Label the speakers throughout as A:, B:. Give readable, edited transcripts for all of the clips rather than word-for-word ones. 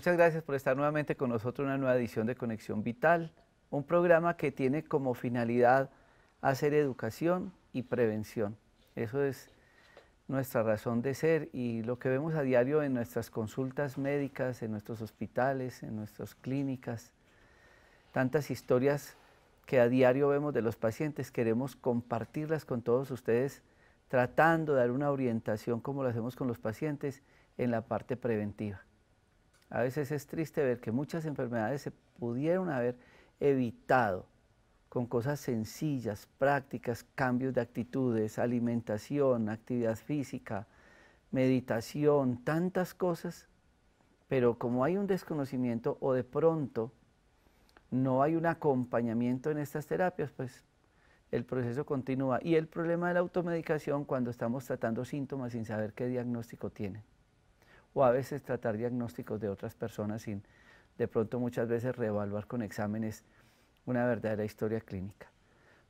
A: Muchas gracias por estar nuevamente con nosotros en una nueva edición de Conexión Vital, un programa que tiene como finalidad hacer educación y prevención. Eso es nuestra razón de ser y lo que vemos a diario en nuestras consultas médicas, en nuestros hospitales, en nuestras clínicas, tantas historias que a diario vemos de los pacientes, queremos compartirlas con todos ustedes, tratando de dar una orientación como lo hacemos con los pacientes en la parte preventiva. A veces es triste ver que muchas enfermedades se pudieron haber evitado con cosas sencillas, prácticas, cambios de actitudes, alimentación, actividad física, meditación, tantas cosas, pero como hay un desconocimiento o de pronto no hay un acompañamiento en estas terapias, pues el proceso continúa. Y el problema de la automedicación cuando estamos tratando síntomas sin saber qué diagnóstico tienen. O a veces tratar diagnósticos de otras personas sin de pronto muchas veces reevaluar con exámenes una verdadera historia clínica.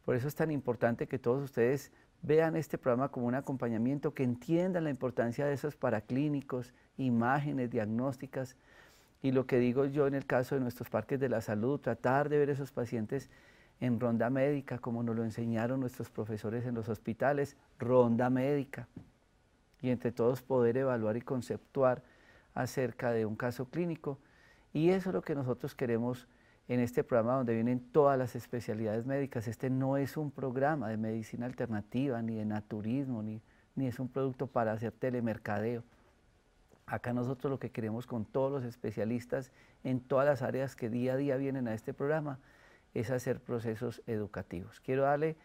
A: Por eso es tan importante que todos ustedes vean este programa como un acompañamiento, que entiendan la importancia de esos paraclínicos, imágenes diagnósticas, y lo que digo yo en el caso de nuestros parques de la salud, tratar de ver a esos pacientes en ronda médica, como nos lo enseñaron nuestros profesores en los hospitales, ronda médica, y entre todos poder evaluar y conceptuar acerca de un caso clínico. Y eso es lo que nosotros queremos en este programa donde vienen todas las especialidades médicas. Este no es un programa de medicina alternativa, ni de naturismo, ni es un producto para hacer telemercadeo. Acá nosotros lo que queremos con todos los especialistas en todas las áreas que día a día vienen a este programa es hacer procesos educativos. Quiero darle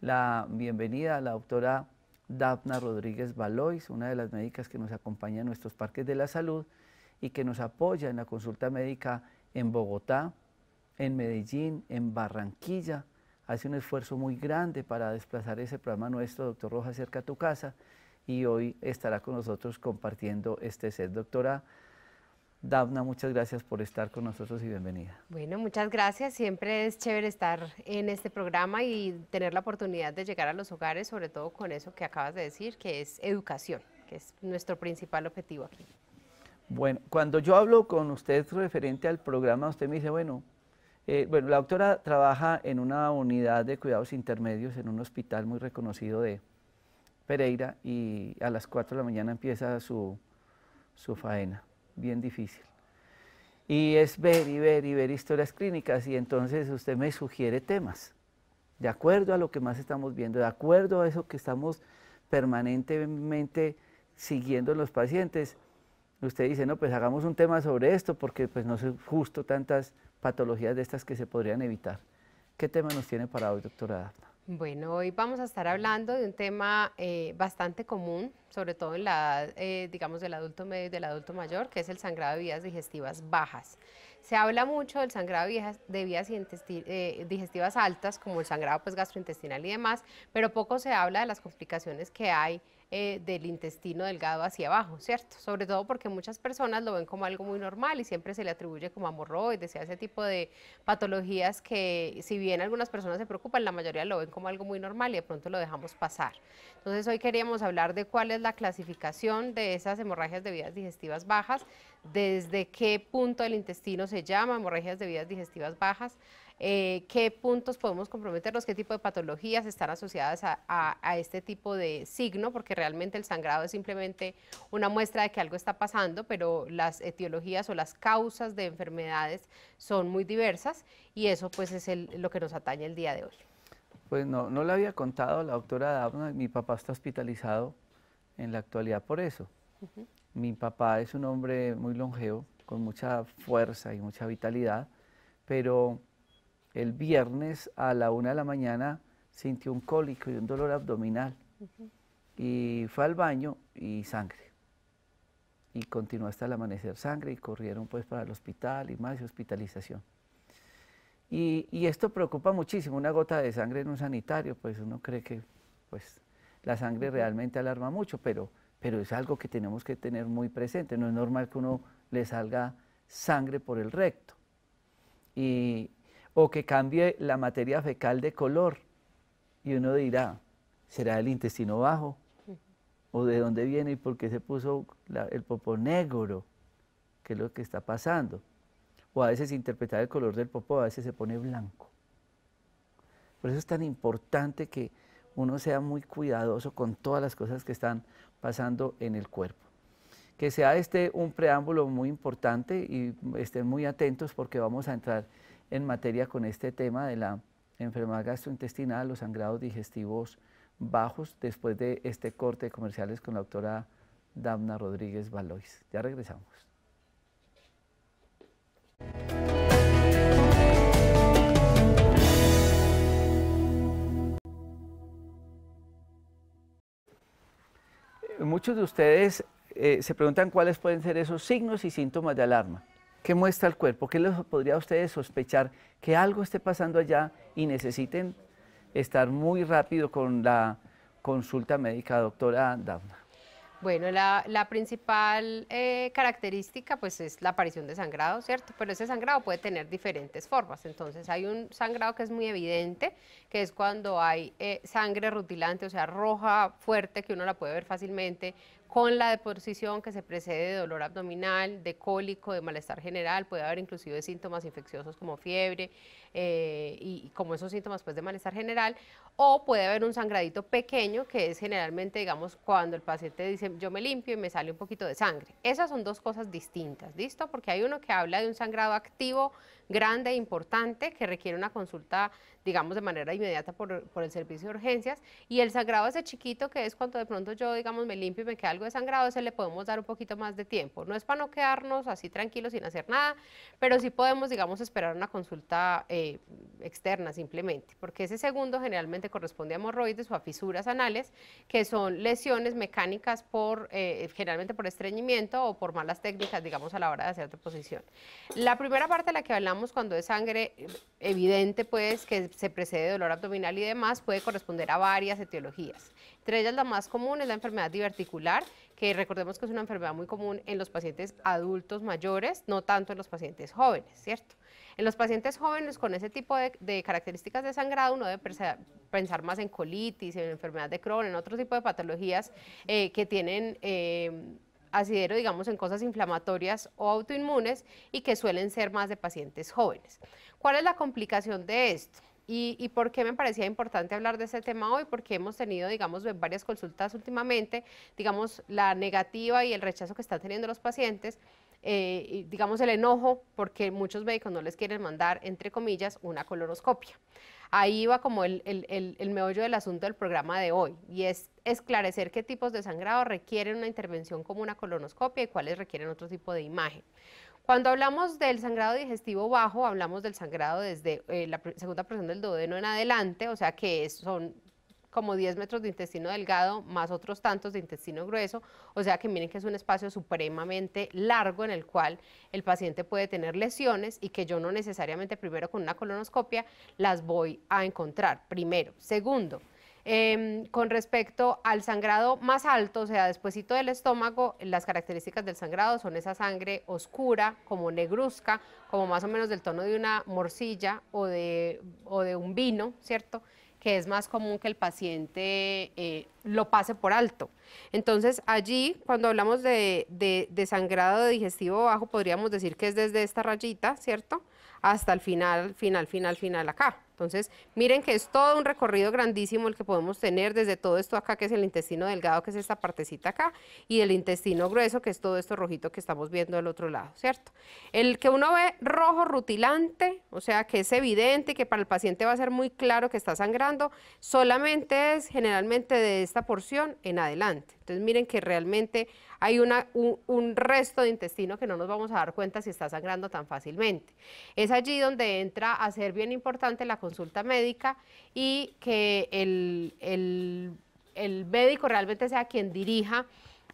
A: la bienvenida a la doctora Dafna Rodríguez Valois, una de las médicas que nos acompaña en nuestros parques de la salud y que nos apoya en la consulta médica en Bogotá, en Medellín, en Barranquilla. Hace un esfuerzo muy grande para desplazar ese programa nuestro, Doctor Rojas, cerca a tu casa, y hoy estará con nosotros compartiendo este set. Doctora Dafna, muchas gracias por estar con nosotros y bienvenida.
B: Bueno, muchas gracias. Siempre es chévere estar en este programa y tener la oportunidad de llegar a los hogares, sobre todo con eso que acabas de decir, que es educación, que es nuestro principal objetivo aquí.
A: Bueno, cuando yo hablo con usted referente al programa, usted me dice, bueno, la doctora trabaja en una unidad de cuidados intermedios en un hospital muy reconocido de Pereira y a las 4 de la mañana empieza su faena, bien difícil. Y es ver y ver y ver historias clínicas y entonces usted me sugiere temas, de acuerdo a lo que más estamos viendo, de acuerdo a eso que estamos permanentemente siguiendo en los pacientes. Usted dice, no, pues hagamos un tema sobre esto porque pues no es justo tantas patologías de estas que se podrían evitar. ¿Qué tema nos tiene para hoy, doctora Dafna?
B: Bueno, hoy vamos a estar hablando de un tema bastante común, sobre todo en la edad, digamos, del adulto medio y del adulto mayor, que es el sangrado de vías digestivas bajas. Se habla mucho del sangrado de vías digestivas altas, como el sangrado pues, gastrointestinal y demás, pero poco se habla de las complicaciones que hay del intestino delgado hacia abajo, ¿cierto? Sobre todo porque muchas personas lo ven como algo muy normal y siempre se le atribuye como hemorroides y a ese tipo de patologías que, si bien algunas personas se preocupan, la mayoría lo ven como algo muy normal y de pronto lo dejamos pasar. Entonces hoy queríamos hablar de cuál es la clasificación de esas hemorragias de vías digestivas bajas, desde qué punto del intestino se llama hemorragias de vías digestivas bajas, qué puntos podemos comprometernos, qué tipo de patologías están asociadas a este tipo de signo, porque realmente el sangrado es simplemente una muestra de que algo está pasando, pero las etiologías o las causas de enfermedades son muy diversas y eso pues es lo que nos atañe el día de hoy.
A: Pues no le había contado a la doctora Dafna, mi papá está hospitalizado en la actualidad por eso. Mi papá es un hombre muy longevo, con mucha fuerza y mucha vitalidad, pero el viernes a la 1 de la mañana sintió un cólico y un dolor abdominal y fue al baño y sangre. Y continuó hasta el amanecer sangre y corrieron pues para el hospital y más hospitalización. Y esto preocupa muchísimo, una gota de sangre en un sanitario, pues uno cree que pues, la sangre realmente alarma mucho, pero es algo que tenemos que tener muy presente. No es normal que uno le salga sangre por el recto o que cambie la materia fecal de color y uno dirá, ¿será el intestino bajo? ¿O de dónde viene y por qué se puso el popó negro? qué es lo que está pasando. O a veces interpretar el color del popó, a veces se pone blanco. Por eso es tan importante que uno sea muy cuidadoso con todas las cosas que están pasando en el cuerpo. Que sea un preámbulo muy importante y estén muy atentos porque vamos a entrar en materia con este tema de la enfermedad gastrointestinal, los sangrados digestivos bajos, después de este corte de comerciales con la doctora Dafna Rodríguez Valois. Ya regresamos. Muchos de ustedes se preguntan cuáles pueden ser esos signos y síntomas de alarma. ¿Qué muestra el cuerpo? ¿Qué les podría a ustedes sospechar que algo esté pasando allá y necesiten estar muy rápido con la consulta médica, doctora Dafna?
B: Bueno, la principal característica pues es la aparición de sangrado, ¿cierto? Pero ese sangrado puede tener diferentes formas. Entonces hay un sangrado que es muy evidente, que es cuando hay sangre rutilante, o sea, roja, fuerte, que uno la puede ver fácilmente, con la deposición que se precede de dolor abdominal, de cólico, de malestar general, puede haber inclusive síntomas infecciosos como fiebre y como esos síntomas pues de malestar general, o puede haber un sangradito pequeño que es generalmente, digamos, cuando el paciente dice yo me limpio y me sale un poquito de sangre. Esas son dos cosas distintas, ¿listo? Porque hay uno que habla de un sangrado activo, grande, importante, que requiere una consulta, digamos, de manera inmediata por el servicio de urgencias, y el sangrado ese chiquito que es cuando de pronto yo, digamos, me limpio y me queda algo de sangrado, ese le podemos dar un poquito más de tiempo. No es para no quedarnos así tranquilos sin hacer nada, pero sí podemos, digamos, esperar una consulta externa simplemente, porque ese segundo generalmente corresponde a hemorroides o a fisuras anales, que son lesiones mecánicas generalmente por estreñimiento o por malas técnicas, digamos, a la hora de hacer deposición. La primera parte de la que hablamos, cuando es sangre evidente, pues, que se precede de dolor abdominal y demás, puede corresponder a varias etiologías. Entre ellas la más común es la enfermedad diverticular, que recordemos que es una enfermedad muy común en los pacientes adultos mayores, no tanto en los pacientes jóvenes, ¿cierto? En los pacientes jóvenes con ese tipo de características de sangrado uno debe pensar más en colitis, en enfermedad de Crohn, en otro tipo de patologías que tienen asidero, digamos, en cosas inflamatorias o autoinmunes y que suelen ser más de pacientes jóvenes. ¿Cuál es la complicación de esto? ¿Y por qué me parecía importante hablar de este tema hoy? Porque hemos tenido, digamos, varias consultas últimamente, digamos, la negativa y el rechazo que están teniendo los pacientes, y, digamos, el enojo porque muchos médicos no les quieren mandar, entre comillas, una colonoscopia. Ahí va como el meollo del asunto del programa de hoy, y es esclarecer qué tipos de sangrado requieren una intervención como una colonoscopia y cuáles requieren otro tipo de imagen. Cuando hablamos del sangrado digestivo bajo, hablamos del sangrado desde la segunda porción del duodeno en adelante, o sea que son como 10 metros de intestino delgado más otros tantos de intestino grueso, o sea que miren que es un espacio supremamente largo en el cual el paciente puede tener lesiones y que yo no necesariamente primero con una colonoscopia las voy a encontrar, primero. Segundo, con respecto al sangrado más alto, o sea, despuesito del estómago, las características del sangrado son esa sangre oscura, como negruzca, como más o menos del tono de una morcilla o de un vino, ¿cierto?, que es más común que el paciente lo pase por alto. Entonces, allí, cuando hablamos de sangrado digestivo bajo, podríamos decir que es desde esta rayita, ¿cierto?, hasta el final acá. Entonces, miren que es todo un recorrido grandísimo el que podemos tener desde todo esto acá, que es el intestino delgado, que es esta partecita acá, y el intestino grueso, que es todo esto rojito que estamos viendo del otro lado, ¿cierto? El que uno ve rojo rutilante, o sea, que es evidente, que para el paciente va a ser muy claro que está sangrando, solamente es generalmente de esta porción en adelante. Entonces, miren que realmente hay un resto de intestino que no nos vamos a dar cuenta si está sangrando tan fácilmente. Es allí donde entra a ser bien importante la consulta médica y que el médico realmente sea quien dirija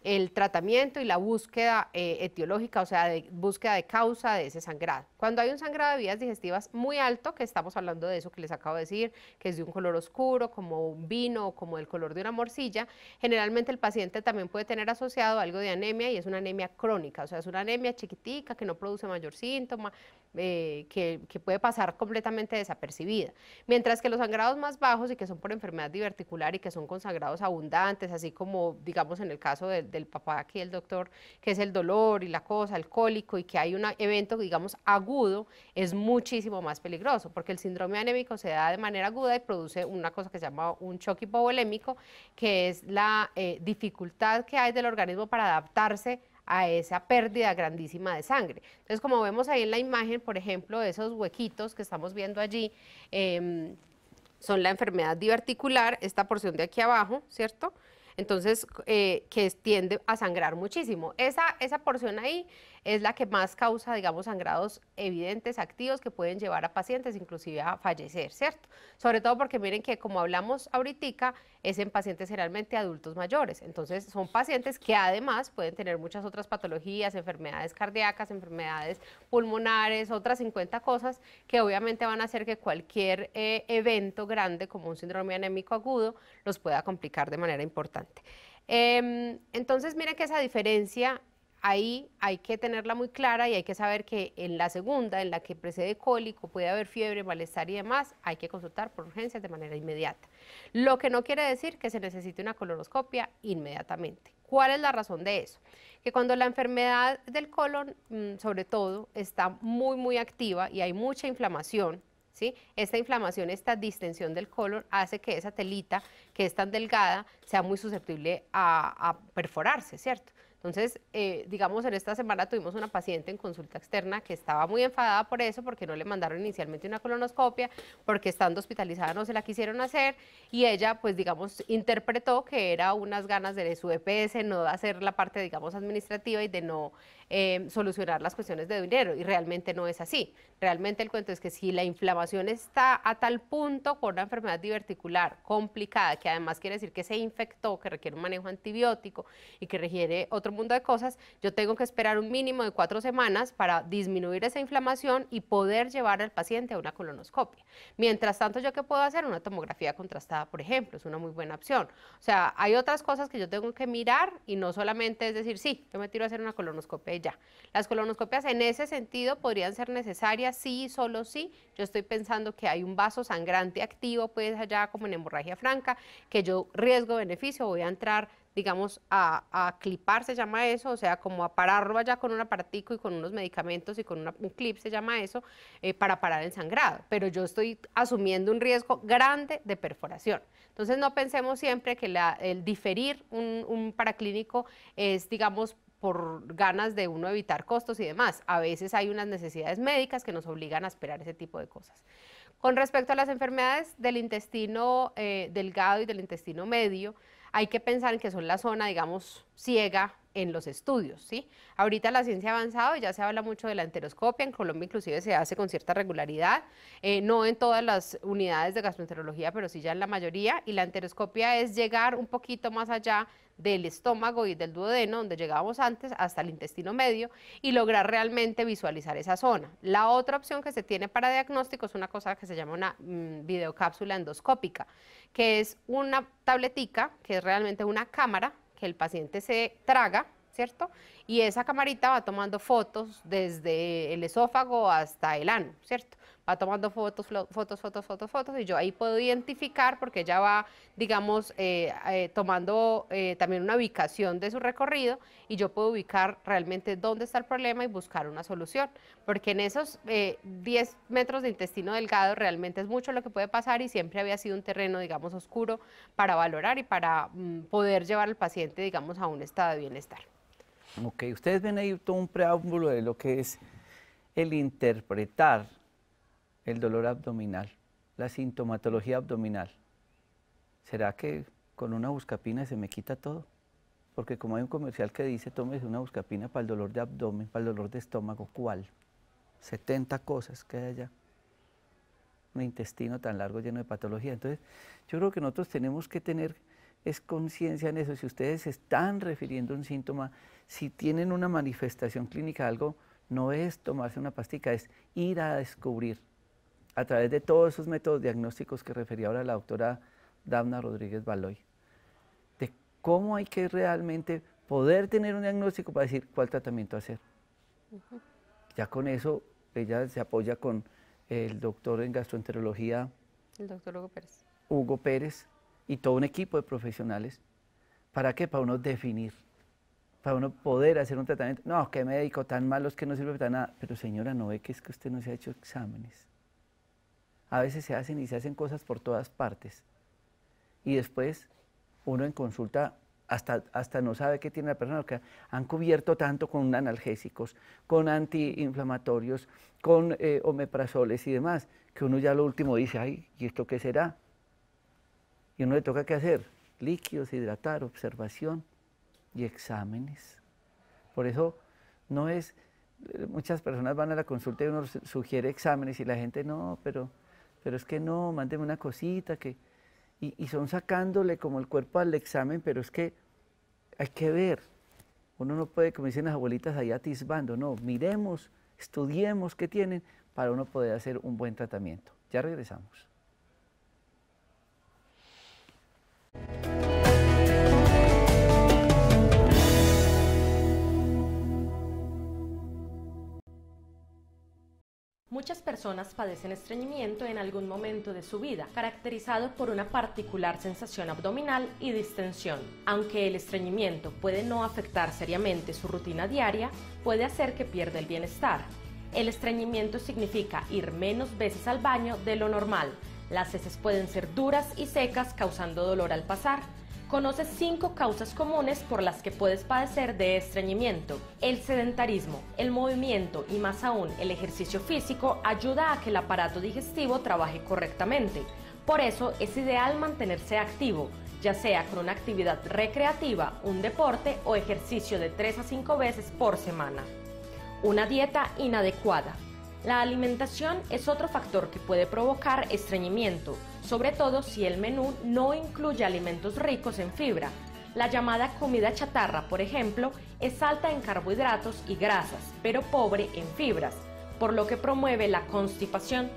B: el tratamiento y la búsqueda etiológica, o sea, búsqueda de causa de ese sangrado. Cuando hay un sangrado de vías digestivas muy alto, que estamos hablando de eso que les acabo de decir, que es de un color oscuro, como un vino o como el color de una morcilla, generalmente el paciente también puede tener asociado algo de anemia, y es una anemia crónica, o sea, es una anemia chiquitica que no produce mayor síntoma, que puede pasar completamente desapercibida. Mientras que los sangrados más bajos y que son por enfermedad diverticular y que son con sangrados abundantes, así como digamos en el caso de del papá aquí, el doctor, que es el dolor y la cosa, el cólico, y que hay un evento, digamos, agudo, es muchísimo más peligroso, porque el síndrome anémico se da de manera aguda y produce una cosa que se llama un shock hipovolémico, que es la dificultad que hay del organismo para adaptarse a esa pérdida grandísima de sangre. Entonces, como vemos ahí en la imagen, por ejemplo, esos huequitos que estamos viendo allí, son la enfermedad diverticular, esta porción de aquí abajo, ¿cierto? Entonces, que tiende a sangrar muchísimo. Esa porción ahí es la que más causa, digamos, sangrados evidentes, activos, que pueden llevar a pacientes inclusive a fallecer, ¿cierto? Sobre todo porque miren que, como hablamos ahorita, es en pacientes generalmente adultos mayores. Entonces, son pacientes que además pueden tener muchas otras patologías, enfermedades cardíacas, enfermedades pulmonares, otras 50 cosas que obviamente van a hacer que cualquier evento grande, como un síndrome anémico agudo, los pueda complicar de manera importante. Entonces, miren que esa diferencia ahí hay que tenerla muy clara, y hay que saber que en la segunda, en la que precede cólico, puede haber fiebre, malestar y demás, hay que consultar por urgencias de manera inmediata. Lo que no quiere decir que se necesite una colonoscopia inmediatamente. ¿Cuál es la razón de eso? Que cuando la enfermedad del colon, sobre todo, está muy activa y hay mucha inflamación, ¿sí? Esta inflamación, esta distensión del colon hace que esa telita, que es tan delgada, sea muy susceptible a perforarse, ¿cierto? Entonces, digamos, en esta semana tuvimos una paciente en consulta externa que estaba muy enfadada por eso, porque no le mandaron inicialmente una colonoscopia, porque estando hospitalizada no se la quisieron hacer, y ella, pues, digamos, interpretó que era unas ganas de su EPS no hacer la parte, digamos, administrativa y de no solucionar las cuestiones de dinero, y realmente no es así. Realmente el cuento es que si la inflamación está a tal punto con una enfermedad diverticular complicada, que además quiere decir que se infectó, que requiere un manejo antibiótico y que requiere otro mundo de cosas, yo tengo que esperar un mínimo de 4 semanas para disminuir esa inflamación y poder llevar al paciente a una colonoscopia. Mientras tanto, ¿yo qué puedo hacer? Una tomografía contrastada, por ejemplo, es una muy buena opción. O sea, hay otras cosas que yo tengo que mirar, y no solamente es decir, sí, yo me tiro a hacer una colonoscopia y ya. Las colonoscopias en ese sentido podrían ser necesarias, sí, solo sí. Yo estoy pensando que hay un vaso sangrante activo, pues allá como en hemorragia franca, que yo riesgo-beneficio voy a entrar, digamos, a clipar, se llama eso, o sea, como a pararlo allá con un aparatico y con unos medicamentos y con un clip, se llama eso, para parar el sangrado. Pero yo estoy asumiendo un riesgo grande de perforación. Entonces, no pensemos siempre que el diferir un paraclínico es, digamos, por ganas de uno evitar costos y demás. A veces hay unas necesidades médicas que nos obligan a esperar ese tipo de cosas. Con respecto a las enfermedades del intestino delgado y del intestino medio, hay que pensar en que son la zona, digamos, ciega en los estudios, ¿sí? Ahorita la ciencia ha avanzado y ya se habla mucho de la enteroscopia, en Colombia inclusive se hace con cierta regularidad, no en todas las unidades de gastroenterología, pero sí ya en la mayoría, y la enteroscopia es llegar un poquito más allá del estómago y del duodeno, donde llegábamos antes, hasta el intestino medio, y lograr realmente visualizar esa zona. La otra opción que se tiene para diagnóstico es una cosa que se llama una videocápsula endoscópica, que es una tabletica, que es realmente una cámara que el paciente se traga, ¿cierto? Y esa camarita va tomando fotos desde el esófago hasta el ano, ¿cierto? Va tomando fotos, y yo ahí puedo identificar, porque ella va, digamos, tomando también una ubicación de su recorrido, y yo puedo ubicar realmente dónde está el problema y buscar una solución, porque en esos 10 metros de intestino delgado realmente es mucho lo que puede pasar, y siempre había sido un terreno, digamos, oscuro para valorar y para poder llevar al paciente, digamos, a un estado de bienestar.
A: Ok, ustedes ven ahí todo un preámbulo de lo que es el interpretar el dolor abdominal, la sintomatología abdominal. ¿Será que con una buscapina se me quita todo? Porque como hay un comercial que dice, tómese una buscapina para el dolor de abdomen, para el dolor de estómago, ¿cuál? 70 cosas que hay allá. Un intestino tan largo lleno de patología. Entonces, yo creo que nosotros tenemos que tener conciencia en eso. Si ustedes se están refiriendo a un síntoma, si tienen una manifestación clínica, algo, no es tomarse una pastica, es ir a descubrir a través de todos esos métodos diagnósticos que refería ahora la doctora Dafna Rodríguez Baloy, de cómo hay que realmente poder tener un diagnóstico para decir cuál tratamiento hacer. Ya con eso, ella se apoya con el doctor en gastroenterología,
B: el doctor Hugo Pérez.
A: Hugo Pérez, y todo un equipo de profesionales. ¿Para qué? Para uno definir. para uno poder hacer un tratamiento. No, qué médico tan malo, es que no sirve para nada. Pero señora, ¿no ve que es que usted no se ha hecho exámenes? A veces se hacen y se hacen cosas por todas partes. Y después uno en consulta hasta no sabe qué tiene la persona, porque han cubierto tanto con analgésicos, con antiinflamatorios, con omeprazoles y demás, que uno ya lo último dice, ay, ¿y esto qué será? Y uno le toca qué hacer, líquidos, hidratar, observación y exámenes. Por eso no es, muchas personas van a la consulta y uno sugiere exámenes y la gente no, pero es que no, mándeme una cosita que... Y son sacándole como el cuerpo al examen, pero es que hay que ver. Uno no puede, como dicen las abuelitas, ahí atisbando. No, miremos, estudiemos qué tienen para uno poder hacer un buen tratamiento. Ya regresamos.
C: Muchas personas padecen estreñimiento en algún momento de su vida, caracterizado por una particular sensación abdominal y distensión. Aunque el estreñimiento puede no afectar seriamente su rutina diaria, puede hacer que pierda el bienestar. El estreñimiento significa ir menos veces al baño de lo normal. Las heces pueden ser duras y secas, causando dolor al pasar. Conoce 5 causas comunes por las que puedes padecer de estreñimiento. El sedentarismo, el movimiento y más aún el ejercicio físico ayuda a que el aparato digestivo trabaje correctamente. Por eso es ideal mantenerse activo, ya sea con una actividad recreativa, un deporte o ejercicio de 3 a 5 veces por semana. Una dieta inadecuada. La alimentación es otro factor que puede provocar estreñimiento, sobre todo si el menú no incluye alimentos ricos en fibra. La llamada comida chatarra, por ejemplo, es alta en carbohidratos y grasas, pero pobre en fibras, por lo que promueve la constipación.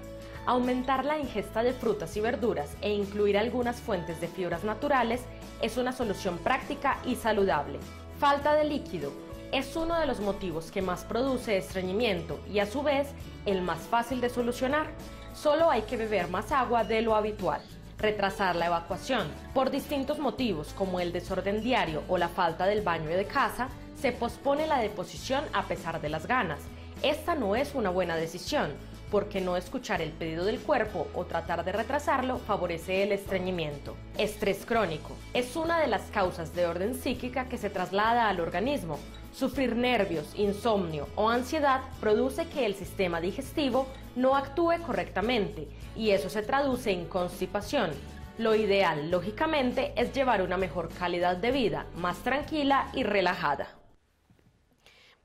C: Aumentar la ingesta de frutas y verduras e incluir algunas fuentes de fibras naturales es una solución práctica y saludable. Falta de líquido. Es uno de los motivos que más produce estreñimiento y a su vez el más fácil de solucionar. Solo hay que beber más agua de lo habitual. Retrasar la evacuación. Por distintos motivos como el desorden diario o la falta del baño de casa, se pospone la deposición a pesar de las ganas. Esta no es una buena decisión, porque no escuchar el pedido del cuerpo o tratar de retrasarlo favorece el estreñimiento. Estrés crónico. Es una de las causas de orden psíquica que se traslada al organismo. Sufrir nervios, insomnio o ansiedad produce que el sistema digestivo no actúe correctamente y eso se traduce en constipación. Lo ideal, lógicamente, es llevar una mejor calidad de vida, más tranquila y relajada.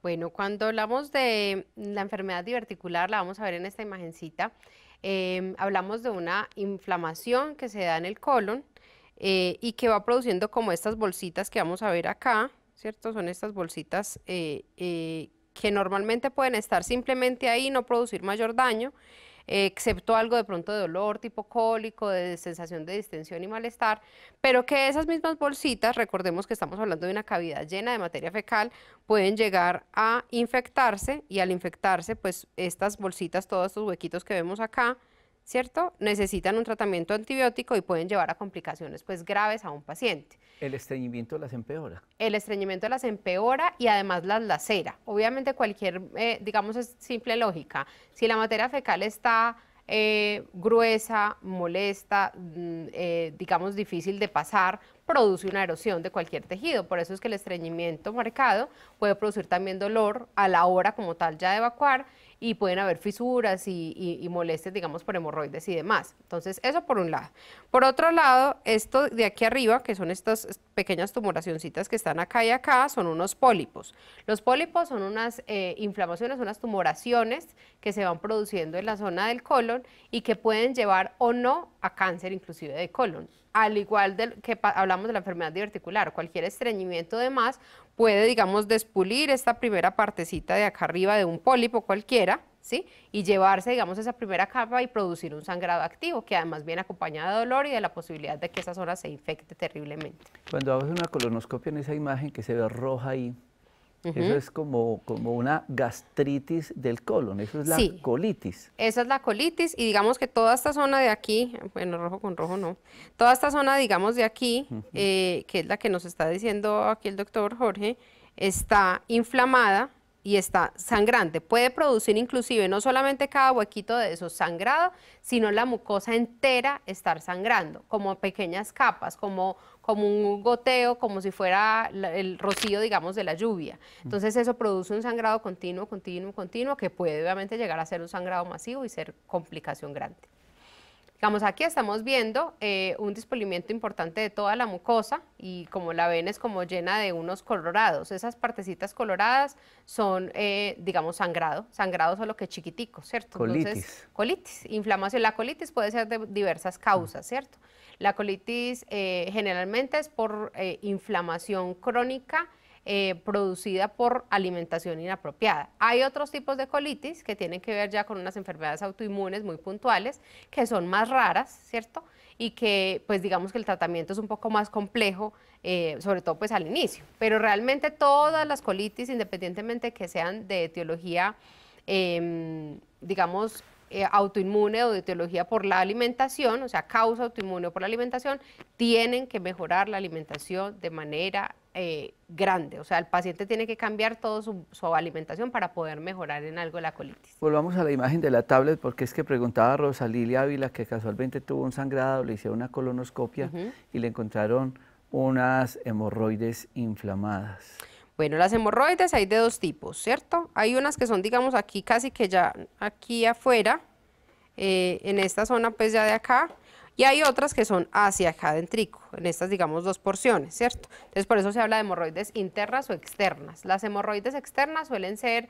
B: Bueno, cuando hablamos de la enfermedad diverticular, la vamos a ver en esta imagencita, hablamos de una inflamación que se da en el colon y que va produciendo como estas bolsitas que vamos a ver acá, ¿cierto? Son estas bolsitas que normalmente pueden estar simplemente ahí, no producir mayor daño, excepto algo de pronto de dolor tipo cólico, de sensación de distensión y malestar, pero que esas mismas bolsitas, recordemos que estamos hablando de una cavidad llena de materia fecal, pueden llegar a infectarse y al infectarse, pues estas bolsitas, todos estos huequitos que vemos acá, ¿cierto? Necesitan un tratamiento antibiótico y pueden llevar a complicaciones pues graves a un paciente.
A: El estreñimiento las empeora.
B: El estreñimiento las empeora y además las lacera. Obviamente cualquier, digamos, es simple lógica. Si la materia fecal está gruesa, molesta, digamos, difícil de pasar, produce una erosión de cualquier tejido. Por eso es que el estreñimiento marcado puede producir también dolor a la hora como tal ya de evacuar y pueden haber fisuras y molestias, digamos, por hemorroides y demás. Entonces, eso por un lado. Por otro lado, esto de aquí arriba, que son estas pequeñas tumoracioncitas que están acá y acá, son unos pólipos. Los pólipos son unas inflamaciones, unas tumoraciones que se van produciendo en la zona del colon y que pueden llevar o no a cáncer inclusive de colon. Al igual que hablamos de la enfermedad diverticular, cualquier estreñimiento de más puede, digamos, despulir esta primera partecita de acá arriba de un pólipo cualquiera, ¿sí? Y llevarse, digamos, esa primera capa y producir un sangrado activo, que además viene acompañado de dolor y de la posibilidad de que esa zona se infecte terriblemente.
A: Cuando haces una colonoscopia en esa imagen que se ve roja ahí, eso es como una gastritis del colon, eso es la colitis.
B: Esa es la colitis y digamos que toda esta zona de aquí, bueno, rojo con rojo no, toda esta zona digamos de aquí, que es la que nos está diciendo aquí el doctor Jorge, está inflamada y está sangrante. Puede producir inclusive no solamente cada huequito de esos sangrado, sino la mucosa entera estar sangrando, como pequeñas capas, como un goteo, como si fuera el rocío, digamos, de la lluvia. Entonces eso produce un sangrado continuo, que puede obviamente llegar a ser un sangrado masivo y ser complicación grande. Digamos, aquí estamos viendo un despolimiento importante de toda la mucosa y como la ven es como llena de unos colorados. Esas partecitas coloradas son, digamos, sangrado solo que chiquitico, ¿cierto?
A: Colitis.
B: Entonces, colitis, inflamación. La colitis puede ser de diversas causas, ¿cierto? La colitis generalmente es por inflamación crónica producida por alimentación inapropiada. Hay otros tipos de colitis que tienen que ver ya con unas enfermedades autoinmunes muy puntuales, que son más raras, ¿cierto? Y que, pues digamos que el tratamiento es un poco más complejo, sobre todo pues al inicio. Pero realmente todas las colitis, independientemente que sean de etiología, digamos, autoinmune o de etiología por la alimentación, o sea, causa autoinmune o por la alimentación, tienen que mejorar la alimentación de manera grande. O sea, el paciente tiene que cambiar toda su alimentación para poder mejorar en algo la colitis.
A: Volvamos a la imagen de la tablet, porque es que preguntaba Rosa Lilia Ávila que casualmente tuvo un sangrado, le hicieron una colonoscopia y le encontraron unas hemorroides inflamadas.
B: Bueno, las hemorroides hay de dos tipos, ¿cierto? Hay unas que son, digamos, aquí casi que ya aquí afuera, en esta zona pues ya de acá, y hay otras que son hacia acá adentrico, en estas, digamos, dos porciones, ¿cierto? Entonces, por eso se habla de hemorroides internas o externas. Las hemorroides externas suelen ser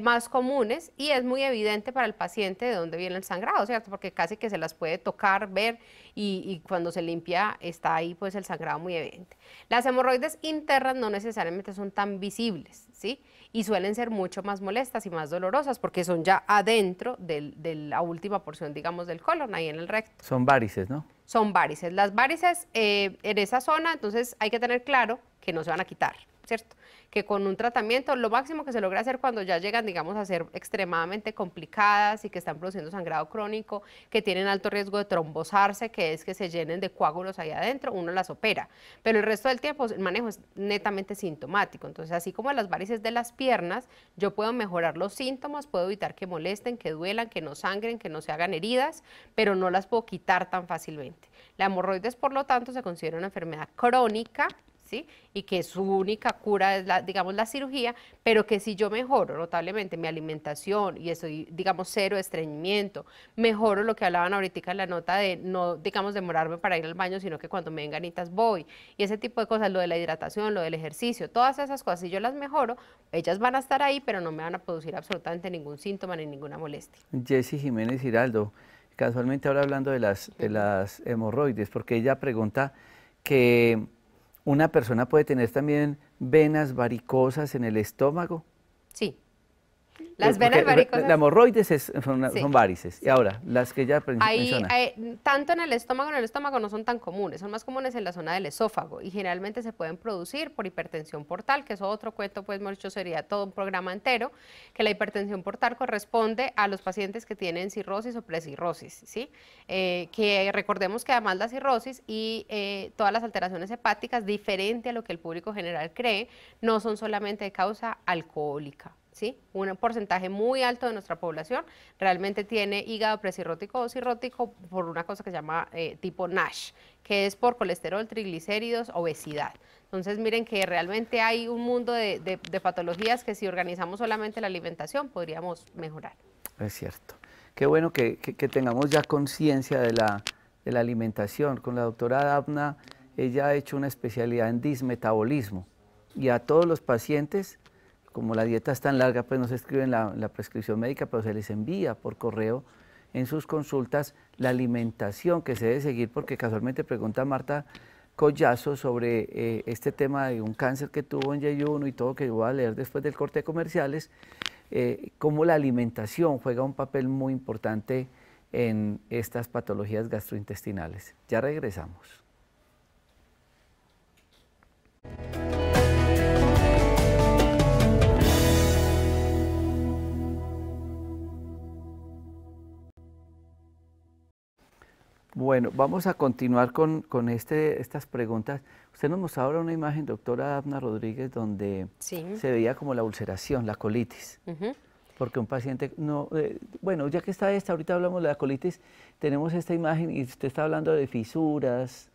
B: más comunes y es muy evidente para el paciente de dónde viene el sangrado, ¿cierto? Porque casi que se las puede tocar, ver y cuando se limpia está ahí pues el sangrado muy evidente. Las hemorroides internas no necesariamente son tan visibles, ¿sí? Y suelen ser mucho más molestas y más dolorosas porque son ya adentro de la última porción, digamos, del colon, ahí en el recto.
A: Son varices, ¿no?
B: Son varices. Las varices en esa zona, entonces hay que tener claro que no se van a quitar, ¿cierto? Que con un tratamiento, lo máximo que se logra hacer cuando ya llegan, digamos, a ser extremadamente complicadas y que están produciendo sangrado crónico, que tienen alto riesgo de trombosarse, que es que se llenen de coágulos ahí adentro, uno las opera. Pero el resto del tiempo el manejo es netamente sintomático. Entonces, así como las varices de las piernas, yo puedo mejorar los síntomas, puedo evitar que molesten, que duelan, que no sangren, que no se hagan heridas, pero no las puedo quitar tan fácilmente. La hemorroides, por lo tanto, se considera una enfermedad crónica, ¿sí? Y que su única cura es, digamos, la cirugía, pero que si yo mejoro notablemente mi alimentación y estoy, digamos, cero estreñimiento, mejoro lo que hablaban ahorita en la nota de no, digamos, demorarme para ir al baño, sino que cuando me den ganitas voy, y ese tipo de cosas, lo de la hidratación, lo del ejercicio, todas esas cosas, si yo las mejoro, ellas van a estar ahí, pero no me van a producir absolutamente ningún síntoma ni ninguna molestia.
A: Jessy Jiménez Giraldo, casualmente ahora hablando de las hemorroides, porque ella pregunta que ¿una persona puede tener también venas varicosas en el estómago?
B: Sí. Las venas varicosas.
A: La hemorroides son
B: Sí.
A: varices.
B: Sí.
A: Y ahora, las que ella menciona.
B: Tanto en el estómago no son tan comunes, son más comunes en la zona del esófago y generalmente se pueden producir por hipertensión portal, que eso otro cuento, pues, mucho sería todo un programa entero, que la hipertensión portal corresponde a los pacientes que tienen cirrosis o precirrosis, ¿sí? Que recordemos que además la cirrosis y todas las alteraciones hepáticas, diferente a lo que el público general cree, no son solamente de causa alcohólica, ¿sí? Un porcentaje muy alto de nuestra población realmente tiene hígado precirrótico o cirrótico por una cosa que se llama tipo NASH, que es por colesterol, triglicéridos, obesidad. Entonces miren que realmente hay un mundo de patologías que si organizamos solamente la alimentación podríamos mejorar.
A: Es cierto. Qué bueno que tengamos ya conciencia de la alimentación. Con la doctora Dafna, ella ha hecho una especialidad en dismetabolismo y a todos los pacientes, como la dieta es tan larga, pues no se escribe en la prescripción médica, pero se les envía por correo en sus consultas la alimentación que se debe seguir, porque casualmente pregunta Marta Collazo sobre este tema de un cáncer que tuvo en yeyuno y todo, que voy a leer después del corte de comerciales, cómo la alimentación juega un papel muy importante en estas patologías gastrointestinales. Ya regresamos. Bueno. Bueno, vamos a continuar con estas preguntas. Usted nos mostraba ahora una imagen, doctora Dafna Rodríguez, donde
B: Sí.
A: se veía como la ulceración, la colitis. Porque un paciente no... bueno, ya que está ahorita hablamos de la colitis, tenemos esta imagen y usted está hablando de fisuras.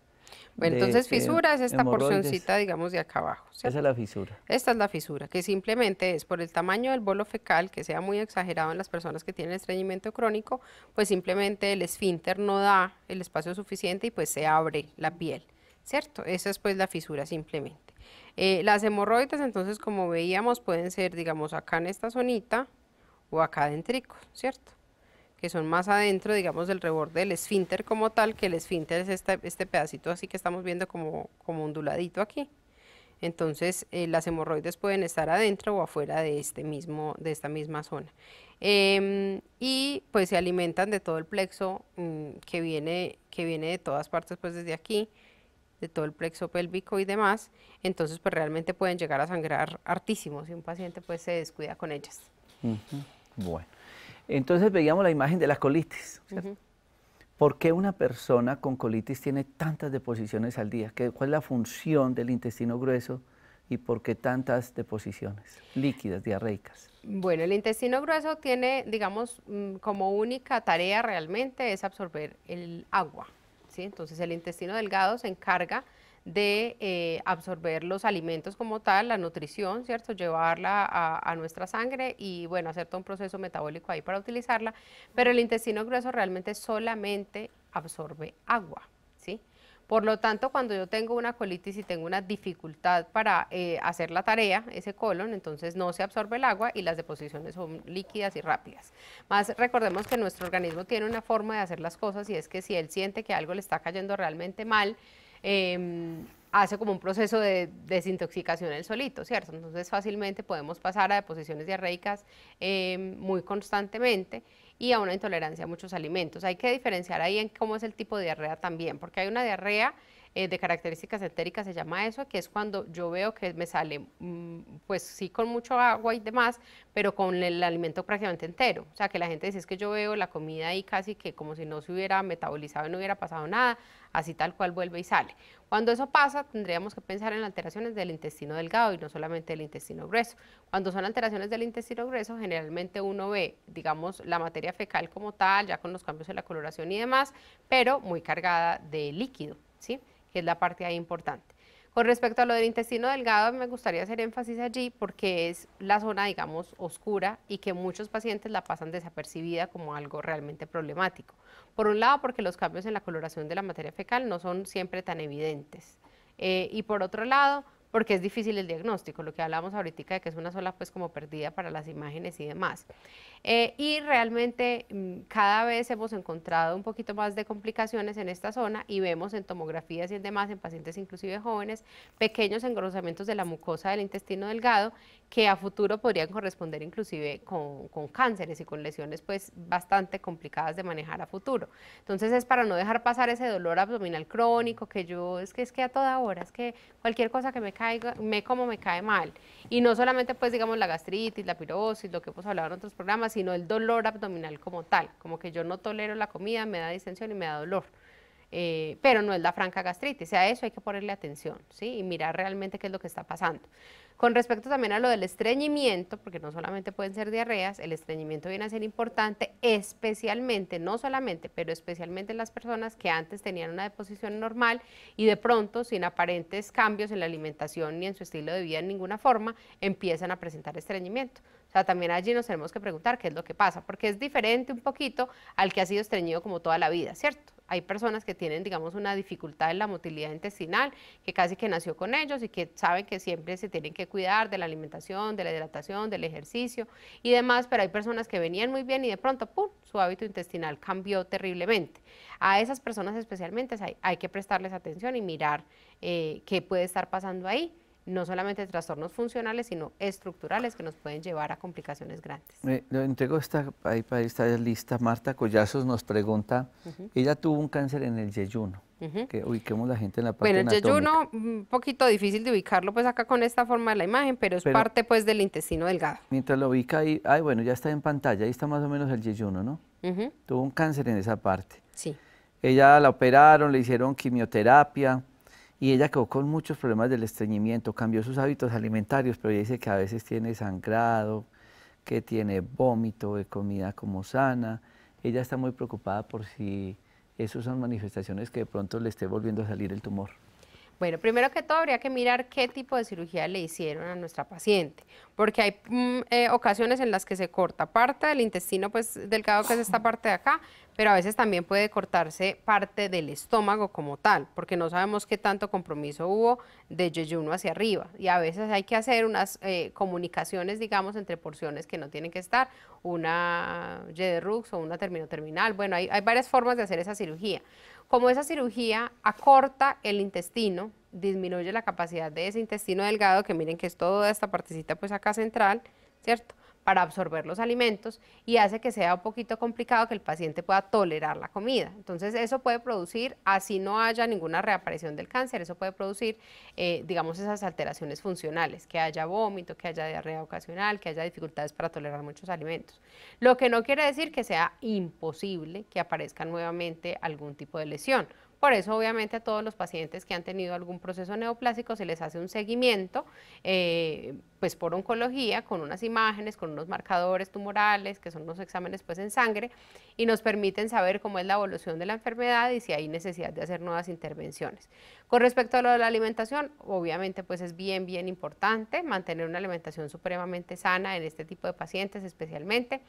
B: Bueno, entonces fisura es esta
A: hemorroides.
B: porcioncita, digamos, de acá abajo, ¿cierto?
A: Esa es la fisura.
B: Esta es la fisura, que simplemente es por el tamaño del bolo fecal, que sea muy exagerado en las personas que tienen estreñimiento crónico, pues simplemente el esfínter no da el espacio suficiente y pues se abre la piel, ¿cierto? Esa es pues la fisura simplemente. Las hemorroides, entonces, como veíamos, pueden ser, digamos, acá en esta zonita o acá adentrico, ¿cierto? Que son más adentro, digamos, del reborde del esfínter como tal, que el esfínter es este pedacito así que estamos viendo como onduladito aquí. Entonces, las hemorroides pueden estar adentro o afuera de esta misma zona. Y pues se alimentan de todo el plexo que viene de todas partes, pues desde aquí, de todo el plexo pélvico y demás. Entonces, pues realmente pueden llegar a sangrar hartísimo si un paciente pues se descuida con ellas.
A: Bueno, entonces veíamos la imagen de la colitis, ¿cierto? ¿Por qué una persona con colitis tiene tantas deposiciones al día? ¿Cuál es la función del intestino grueso y por qué tantas deposiciones líquidas, diarreicas?
B: Bueno, el intestino grueso tiene, digamos, como única tarea realmente es absorber el agua, ¿sí? Entonces el intestino delgado se encarga de absorber los alimentos como tal, la nutrición, ¿cierto? Llevarla a nuestra sangre y, bueno, hacer todo un proceso metabólico ahí para utilizarla, pero el intestino grueso realmente solamente absorbe agua, ¿sí? Por lo tanto, cuando yo tengo una colitis y tengo una dificultad para hacer la tarea, ese colon, entonces no se absorbe el agua y las deposiciones son líquidas y rápidas. Más recordemos que nuestro organismo tiene una forma de hacer las cosas y es que si él siente que algo le está cayendo realmente mal, hace como un proceso de desintoxicación él solito, ¿cierto? Entonces fácilmente podemos pasar a deposiciones diarreicas muy constantemente y a una intolerancia a muchos alimentos. Hay que diferenciar ahí en cómo es el tipo de diarrea también, porque hay una diarrea de características entéricas, se llama eso, que es cuando yo veo que me sale, pues sí con mucho agua y demás, pero con el alimento prácticamente entero. O sea, que la gente dice, es que yo veo la comida ahí casi que como si no se hubiera metabolizado y no hubiera pasado nada, así tal cual vuelve y sale. Cuando eso pasa, tendríamos que pensar en alteraciones del intestino delgado y no solamente del intestino grueso. Cuando son alteraciones del intestino grueso, generalmente uno ve, digamos, la materia fecal como tal, ya con los cambios en la coloración y demás, pero muy cargada de líquido, ¿sí? Que es la parte ahí importante. Con respecto a lo del intestino delgado, me gustaría hacer énfasis allí porque es la zona, digamos, oscura y que muchos pacientes la pasan desapercibida como algo realmente problemático. Por un lado, porque los cambios en la coloración de la materia fecal no son siempre tan evidentes. Y por otro lado, porque es difícil el diagnóstico, lo que hablamos ahorita de que es una sola pues como perdida para las imágenes y demás. Y realmente cada vez hemos encontrado un poquito más de complicaciones en esta zona y vemos en tomografías y en demás, en pacientes inclusive jóvenes, pequeños engrosamientos de la mucosa del intestino delgado que a futuro podrían corresponder inclusive con cánceres y con lesiones pues bastante complicadas de manejar a futuro. Entonces es para no dejar pasar ese dolor abdominal crónico que yo, es que a toda hora, es que cualquier cosa que me caiga, me cae mal. Y no solamente pues digamos la gastritis, la pirosis, lo que hemos hablado en otros programas, sino el dolor abdominal como tal, como que yo no tolero la comida, me da distensión y me da dolor. Pero no es la franca gastritis, a eso hay que ponerle atención, ¿sí? Y mirar realmente qué es lo que está pasando. Con respecto también a lo del estreñimiento, porque no solamente pueden ser diarreas, el estreñimiento viene a ser importante, especialmente, no solamente, pero especialmente en las personas que antes tenían una deposición normal y de pronto, sin aparentes cambios en la alimentación ni en su estilo de vida en ninguna forma, empiezan a presentar estreñimiento. O sea, también allí nos tenemos que preguntar qué es lo que pasa, porque es diferente un poquito al que ha sido estreñido como toda la vida, ¿cierto? Hay personas que tienen, digamos, una dificultad en la motilidad intestinal, que casi que nació con ellos y que saben que siempre se tienen que cuidar de la alimentación, de la hidratación, del ejercicio y demás, pero hay personas que venían muy bien y de pronto, ¡pum!, su hábito intestinal cambió terriblemente. A esas personas especialmente hay que prestarles atención y mirar qué puede estar pasando ahí. No solamente trastornos funcionales, sino estructurales que nos pueden llevar a complicaciones grandes.
A: Lo entrego ahí para esta lista. Marta Collazos nos pregunta, ella tuvo un cáncer en el yeyuno, que ubiquemos la gente en la parte
B: anatómica. Bueno, el
A: anatómica.
B: yeyuno, un poquito difícil de ubicarlo pues acá con esta forma de la imagen, pero es parte pues del intestino delgado.
A: Mientras lo ubica ahí, bueno, ya está en pantalla, ahí está más o menos el yeyuno, ¿no? Tuvo un cáncer en esa parte.
B: Sí.
A: Ella la operaron, le hicieron quimioterapia y ella quedó con muchos problemas del estreñimiento, cambió sus hábitos alimentarios, pero ella dice que a veces tiene sangrado, que tiene vómito de comida como sana. Ella está muy preocupada por si esas son manifestaciones que de pronto le esté volviendo a salir el tumor.
B: Bueno, primero que todo habría que mirar qué tipo de cirugía le hicieron a nuestra paciente, porque hay ocasiones en las que se corta parte del intestino pues delgado, que es esta parte de acá, pero a veces también puede cortarse parte del estómago como tal, porque no sabemos qué tanto compromiso hubo de yeyuno hacia arriba, y a veces hay que hacer unas comunicaciones, digamos, entre porciones que no tienen que estar, una Y de Rux o una terminal, bueno, hay varias formas de hacer esa cirugía. Como esa cirugía acorta el intestino, disminuye la capacidad de ese intestino delgado, que miren que es toda esta partecita pues acá central, ¿cierto?, para absorber los alimentos, y hace que sea un poquito complicado que el paciente pueda tolerar la comida. Entonces eso puede producir, así no haya ninguna reaparición del cáncer, eso puede producir, digamos, esas alteraciones funcionales, que haya vómito, que haya diarrea ocasional, que haya dificultades para tolerar muchos alimentos. Lo que no quiere decir que sea imposible que aparezca nuevamente algún tipo de lesión. Por eso, obviamente, a todos los pacientes que han tenido algún proceso neoplásico se les hace un seguimiento, pues por oncología, con unas imágenes, con unos marcadores tumorales, que son unos exámenes pues en sangre, y nos permiten saber cómo es la evolución de la enfermedad y si hay necesidad de hacer nuevas intervenciones. Con respecto a lo de la alimentación, obviamente pues es bien importante mantener una alimentación supremamente sana en este tipo de pacientes especialmente,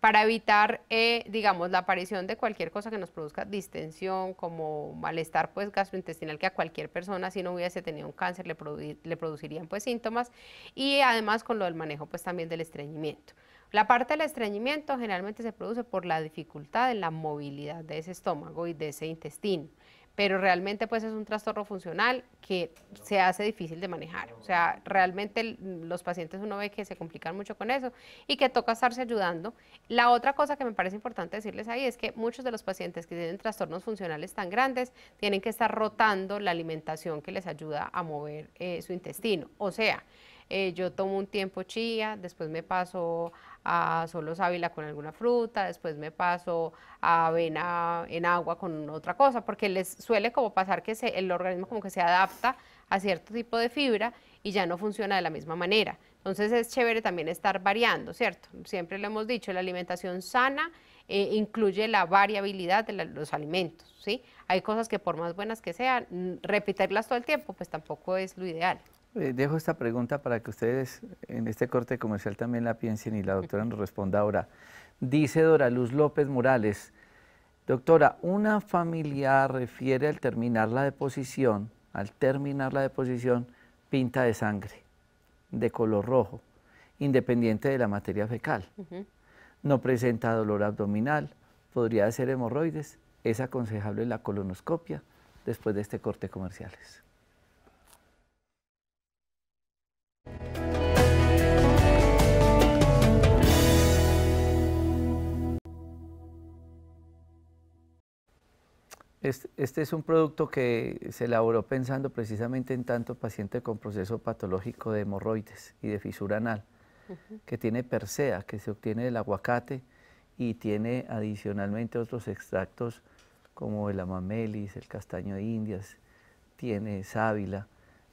B: para evitar, digamos, la aparición de cualquier cosa que nos produzca distensión, como malestar pues gastrointestinal, que a cualquier persona, si no hubiese tenido un cáncer, le producirían pues síntomas, y además con lo del manejo pues también del estreñimiento. La parte del estreñimiento generalmente se produce por la dificultad en la movilidad de ese estómago y de ese intestino, pero realmente pues es un trastorno funcional que se hace difícil de manejar. O sea, realmente los pacientes uno ve que se complican mucho con eso y que toca estarse ayudando. La otra cosa que me parece importante decirles ahí es que muchos de los pacientes que tienen trastornos funcionales tan grandes tienen que estar rotando la alimentación que les ayuda a mover su intestino. O sea, yo tomo un tiempo chía, después me paso a solo sábila con alguna fruta, después me paso a avena en agua con otra cosa, porque les suele como pasar que el organismo como que se adapta a cierto tipo de fibra y ya no funciona de la misma manera. Entonces es chévere también estar variando, ¿cierto? Siempre lo hemos dicho, la alimentación sana incluye la variabilidad de los alimentos, ¿sí? Hay cosas que por más buenas que sean, repetirlas todo el tiempo, pues tampoco es lo ideal.
A: Dejo esta pregunta para que ustedes en este corte comercial también la piensen y la doctora nos responda ahora. Dice Dora Luz López Morales: doctora, una familiar refiere al terminar la deposición, pinta de sangre, de color rojo, independiente de la materia fecal. No presenta dolor abdominal, podría ser hemorroides, es aconsejable la colonoscopia después de este corte comerciales. Este es un producto que se elaboró pensando precisamente en tanto paciente con proceso patológico de hemorroides y de fisura anal, que tiene persea, que se obtiene del aguacate y tiene adicionalmente otros extractos como el amamelis, el castaño de Indias, tiene sábila.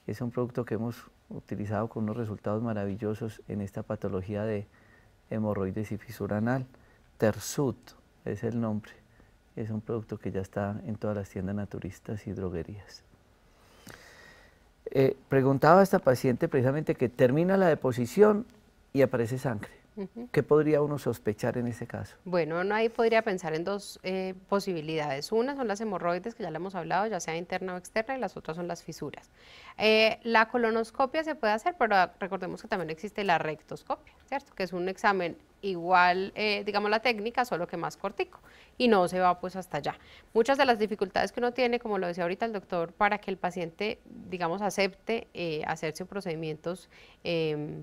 A: Es un producto que hemos utilizado con unos resultados maravillosos en esta patología de hemorroides y fisura anal. Tersut es el nombre. Es un producto que ya está en todas las tiendas naturistas y droguerías. Preguntaba a esta paciente precisamente que termina la deposición y aparece sangre. ¿Qué podría uno sospechar en ese caso?
B: Bueno, uno ahí podría pensar en dos posibilidades. Una son las hemorroides, que ya le hemos hablado, ya sea interna o externa, y las otras son las fisuras. La colonoscopia se puede hacer, pero recordemos que también existe la rectoscopia, ¿cierto? Que es un examen igual, digamos, la técnica, solo que más cortico, y no se va pues hasta allá. Muchas de las dificultades que uno tiene, como lo decía ahorita el doctor, para que el paciente, digamos, acepte hacerse procedimientos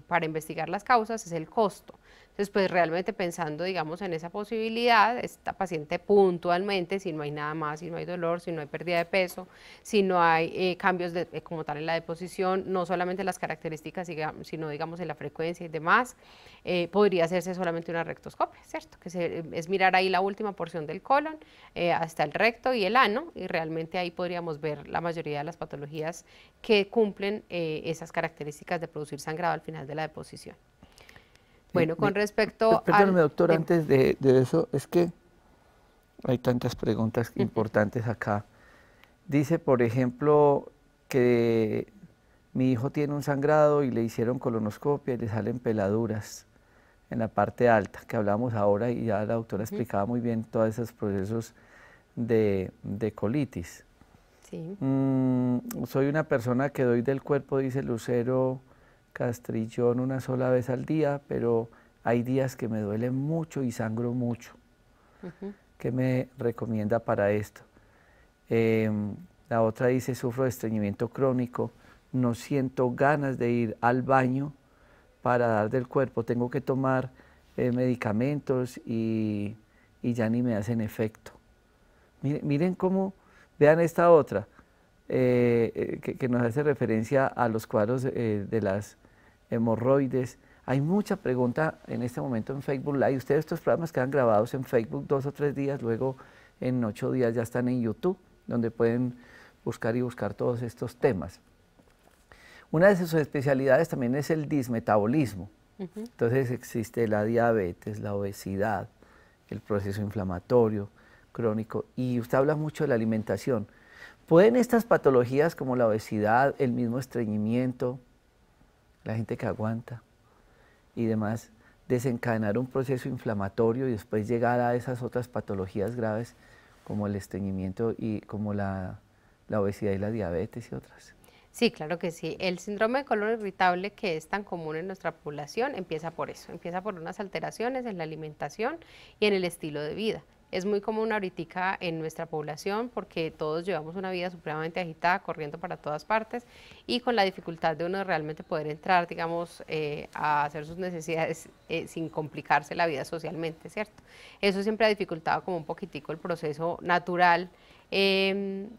B: para investigar las causas, es el costo. Entonces, pues realmente pensando, digamos, en esa posibilidad, esta paciente puntualmente, si no hay nada más, si no hay dolor, si no hay pérdida de peso, si no hay cambios como tal en la deposición, no solamente las características, sino digamos en la frecuencia y demás, podría hacerse solamente una rectoscopia, ¿cierto? Que es mirar ahí la última porción del colon, hasta el recto y el ano, y realmente ahí podríamos ver la mayoría de las patologías que cumplen esas características de producir sangrado al final de la deposición. Bueno, con respecto
A: perdóneme, doctor, antes de eso, es que hay tantas preguntas importantes acá. Dice, por ejemplo, que mi hijo tiene un sangrado y le hicieron colonoscopia y le salen peladuras en la parte alta, que hablamos ahora y ya la doctora explicaba muy bien todos esos procesos de colitis.
B: Sí.
A: Soy una persona que doy del cuerpo, dice Lucero Castrillón, una sola vez al día, pero hay días que me duele mucho y sangro mucho. ¿Qué me recomienda para esto? La otra dice, sufro de estreñimiento crónico, no siento ganas de ir al baño para dar del cuerpo, tengo que tomar medicamentos y ya ni me hacen efecto. Miren cómo, vean esta otra, que nos hace referencia a los cuadros de las hemorroides. Hay mucha pregunta en este momento en Facebook Live. Ustedes, estos programas quedan grabados en Facebook 2 o 3 días, luego en 8 días ya están en YouTube, donde pueden buscar todos estos temas. Una de sus especialidades también es el dismetabolismo. Entonces existe la diabetes, la obesidad, el proceso inflamatorio crónico, y usted habla mucho de la alimentación. ¿Pueden estas patologías como la obesidad, el mismo estreñimiento, la gente que aguanta y demás, desencadenar un proceso inflamatorio y después llegar a esas otras patologías graves como el estreñimiento y como la obesidad y la diabetes y otras?
B: Sí, claro que sí. El síndrome de colon irritable, que es tan común en nuestra población, empieza por eso, empieza por unas alteraciones en la alimentación y en el estilo de vida. Es muy común ahorita en nuestra población porque todos llevamos una vida supremamente agitada, corriendo para todas partes y con la dificultad de uno realmente poder entrar, digamos, a hacer sus necesidades sin complicarse la vida socialmente, ¿cierto? Eso siempre ha dificultado como un poquitico el proceso natural de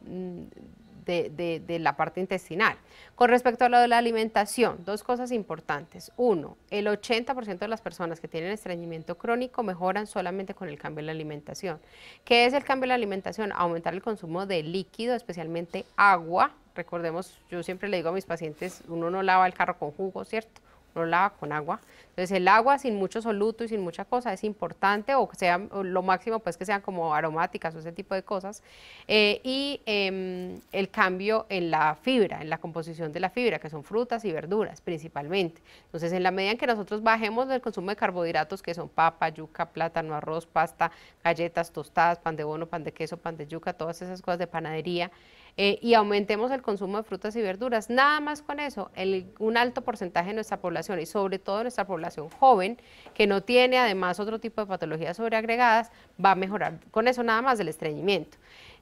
B: la parte intestinal. Con respecto a lo de la alimentación, dos cosas importantes. Uno, el 80% de las personas que tienen estreñimiento crónico mejoran solamente con el cambio en la alimentación. ¿Qué es el cambio en la alimentación? Aumentar el consumo de líquido, especialmente agua. Recordemos, yo siempre le digo a mis pacientes, uno no lava el carro con jugo, ¿cierto? Uno lava con agua. Entonces el agua sin mucho soluto y sin mucha cosa es importante, o que sea lo máximo pues que sean como aromáticas o ese tipo de cosas. El cambio en la fibra, en la composición de la fibra, que son frutas y verduras principalmente. Entonces en la medida en que nosotros bajemos el consumo de carbohidratos, que son papa, yuca, plátano, arroz, pasta, galletas, tostadas, pan de bono, pan de queso, pan de yuca, todas esas cosas de panadería, y aumentemos el consumo de frutas y verduras, nada más con eso, un alto porcentaje de nuestra población y sobre todo nuestra población joven, que no tiene además otro tipo de patologías sobreagregadas, va a mejorar con eso nada más del estreñimiento.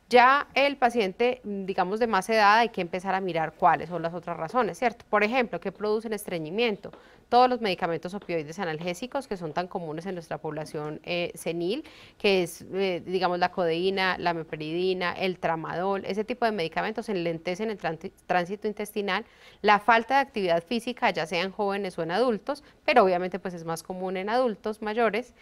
B: Ya el paciente, digamos, de más edad, hay que empezar a mirar cuáles son las otras razones, ¿cierto? Por ejemplo, ¿qué produce el estreñimiento? Todos los medicamentos opioides analgésicos que son tan comunes en nuestra población senil, que es, digamos, la codeína, la meperidina, el tramadol, ese tipo de medicamentos enlentecen el tránsito intestinal, la falta de actividad física, ya sea en jóvenes o en adultos, pero obviamente pues es más común en adultos mayores,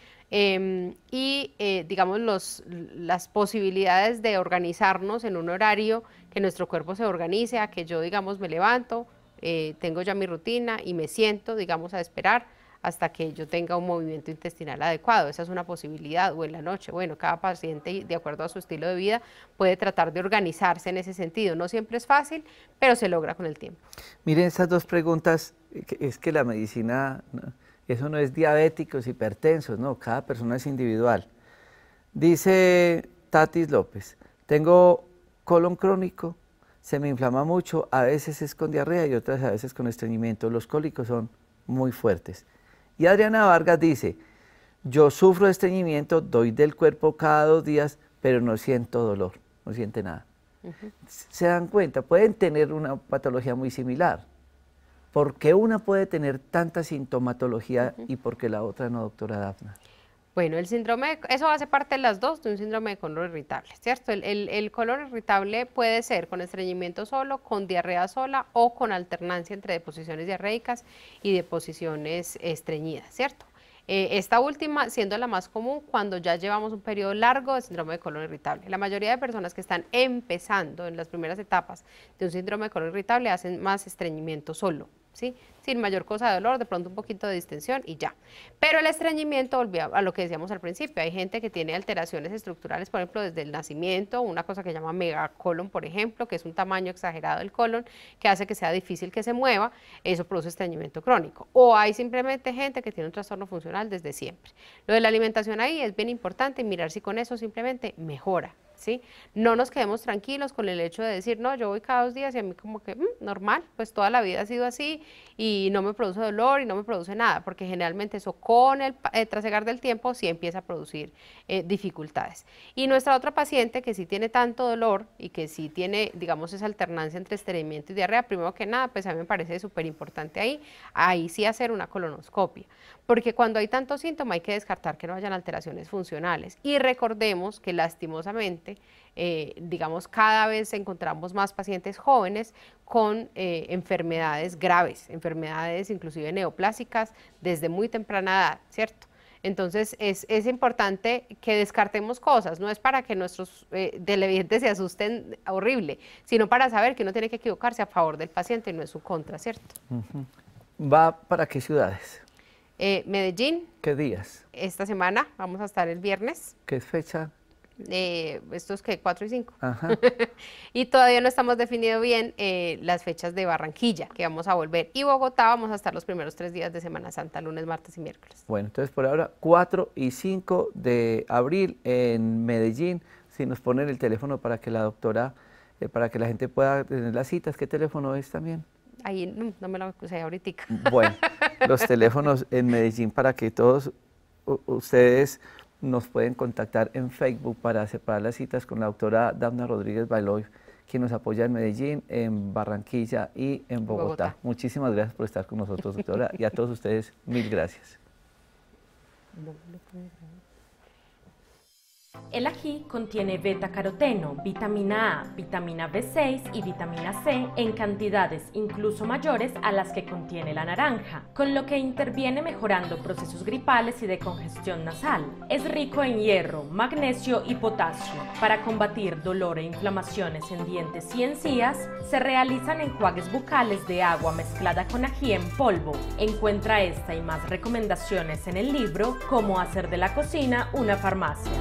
B: digamos las posibilidades de organizarnos en un horario que nuestro cuerpo se organice, a que yo digamos me levanto, tengo ya mi rutina y me siento digamos a esperar hasta que yo tenga un movimiento intestinal adecuado. Esa es una posibilidad, o en la noche. Bueno, cada paciente de acuerdo a su estilo de vida puede tratar de organizarse en ese sentido. No siempre es fácil, pero se logra con el tiempo.
A: Miren estas dos preguntas, es que la medicina, eso no es diabéticos, hipertensos, no, cada persona es individual. Dice Tatis López, tengo colon crónico, se me inflama mucho, a veces es con diarrea y otras a veces con estreñimiento, los cólicos son muy fuertes. Y Adriana Vargas dice, yo sufro de estreñimiento, doy del cuerpo cada 2 días, pero no siento dolor, no siente nada. Se dan cuenta, pueden tener una patología muy similar, ¿Por qué una puede tener tanta sintomatología y por qué la otra no, doctora Dafna?
B: Bueno, el síndrome, eso hace parte de las dos de un síndrome de colon irritable, ¿cierto? El colon irritable puede ser con estreñimiento solo, con diarrea sola o con alternancia entre deposiciones diarreicas y deposiciones estreñidas, ¿cierto? Esta última siendo la más común cuando ya llevamos un periodo largo de síndrome de colon irritable. La mayoría de personas que están empezando en las primeras etapas de un síndrome de colon irritable hacen más estreñimiento solo, ¿sí? Sin mayor cosa de dolor, de pronto un poquito de distensión y ya. Pero el estreñimiento, volvía a lo que decíamos al principio, hay gente que tiene alteraciones estructurales, por ejemplo, desde el nacimiento, una cosa que se llama megacolon, por ejemplo, que es un tamaño exagerado del colon, que hace que sea difícil que se mueva, eso produce estreñimiento crónico. O hay simplemente gente que tiene un trastorno funcional desde siempre. Lo de la alimentación ahí es bien importante, mirar si con eso simplemente mejora, ¿sí? No nos quedemos tranquilos con el hecho de decir, no, yo voy cada 2 días y a mí como que normal, pues toda la vida ha sido así y no me produce dolor y no me produce nada, porque generalmente eso con el trasegar del tiempo sí empieza a producir dificultades. Y nuestra otra paciente que sí tiene tanto dolor y que sí tiene, digamos, esa alternancia entre estreñimiento y diarrea, primero que nada, pues a mí me parece súper importante ahí sí hacer una colonoscopia, porque cuando hay tanto síntoma hay que descartar que no hayan alteraciones funcionales. Y recordemos que lastimosamente, digamos, cada vez encontramos más pacientes jóvenes con enfermedades graves, enfermedades inclusive neoplásicas desde muy temprana edad, ¿cierto? Entonces es importante que descartemos cosas, no es para que nuestros televidentes se asusten horrible, sino para saber que uno tiene que equivocarse a favor del paciente y no es su contra, ¿cierto?
A: ¿Va para qué ciudades?
B: Medellín.
A: ¿Qué días?
B: Esta semana, vamos a estar el viernes.
A: ¿Qué fecha?
B: Estos que 4 y 5.
A: Ajá.
B: Y todavía no estamos definido bien las fechas de Barranquilla, que vamos a volver. Y Bogotá vamos a estar los primeros 3 días de Semana Santa, lunes, martes y miércoles.
A: Bueno, entonces por ahora 4 y 5 de abril en Medellín. Si nos ponen el teléfono para que la doctora, para que la gente pueda tener las citas, ¿qué teléfono es también?
B: Ahí no me lo sé ahorita.
A: Bueno, los teléfonos en Medellín para que todos ustedes nos pueden contactar en Facebook para separar las citas con la doctora Dafna Rodríguez Bailoy, quien nos apoya en Medellín, en Barranquilla y en Bogotá. Muchísimas gracias por estar con nosotros, doctora, y a todos ustedes, mil gracias.
C: El ají contiene beta-caroteno, vitamina A, vitamina B6 y vitamina C en cantidades incluso mayores a las que contiene la naranja, con lo que interviene mejorando procesos gripales y de congestión nasal. Es rico en hierro, magnesio y potasio. Para combatir dolor e inflamaciones en dientes y encías, se realizan enjuagues bucales de agua mezclada con ají en polvo. Encuentra esta y más recomendaciones en el libro Cómo hacer de la cocina una farmacia.